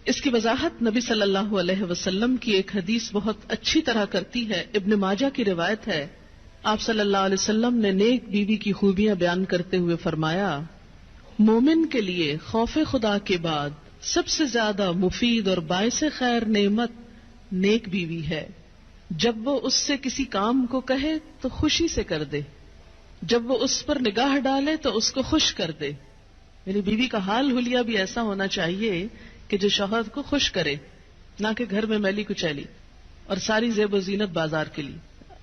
اس کی وضاحت نبی صلی اللہ علیہ وسلم کی ایک حدیث بہت اچھی طرح کرتی ہے. ابن ماجہ کی روایت ہے، آپ صلی اللہ علیہ وسلم نے نیک بیوی کی خوبیاں بیان کرتے ہوئے فرمایا، مومن کے لیے خوف خدا کے بعد سب سے زیادہ مفید اور باعث خیر نعمت نیک بیوی ہے. جب وہ اس سے کسی کام کو کہے تو خوشی سے کر دے، جب وہ اس پر نگاہ ڈالے تو اس کو خوش کر دے. یعنی بیوی کا حال حلیہ بھی ایسا ہونا چاہیے کہ جو شوہر کو خوش کرے، نہ کہ گھر میں میلی کچیلی اور ساری زیب و زینت بازار کے لیے.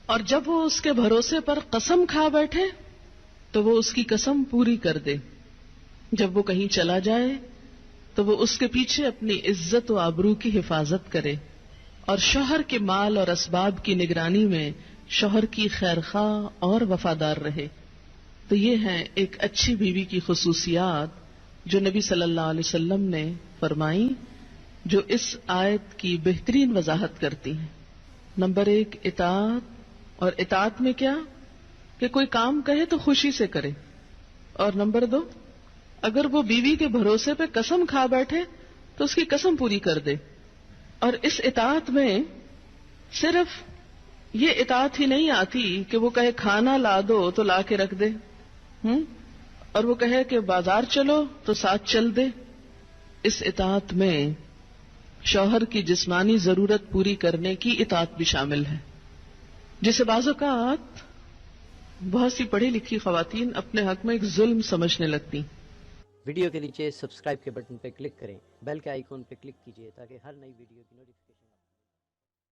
اور جب وہ اس کے بھروسے پر قسم کھا بیٹھے تو وہ اس کی قسم پوری کر دے. جب وہ کہیں چلا جائے تو وہ اس کے پیچھے اپنی عزت و آبرو کی حفاظت کرے، اور شوہر کے مال اور اسباب کی نگرانی میں شوہر کی خیرخواہ اور وفادار رہے. تو یہ ہیں ایک اچھی بیوی کی خصوصیات جو نبی صلی اللہ علیہ وسلم نے فرمائی، جو اس آیت کی بہترین وضاحت کرتی ہیں. نمبر 1 اطاعت، اور اطاعت میں کیا کہ کوئی کام کہے تو خوشی سے کرے. اور نمبر 2، اگر وہ بیوی کے بھروسے پہ قسم کھا بیٹھے تو اس کی قسم پوری کر دے. اور اس اطاعت میں صرف یہ اطاعت ہی نہیں آتی کہ وہ کہے کھانا لا دو تو لا کے رکھ دے، اور وہ کہے کہ بازار چلو تو ساتھ چل دے. اس اطاعت میں شوہر کی جسمانی ضرورت پوری کرنے کی اطاعت بھی شامل ہے، جسے بعض اوقات بہت سی پڑھی لکھی خواتین اپنے حق میں ایک ظلم سمجھنے لگتی. ویڈیو کے نیچے سبسکرائب کے بٹن پہ کلک کریں، بیل کے آئیکن پہ کلک کیجیے تاکہ ہر نئی ویڈیو کی نوٹیفیکیشن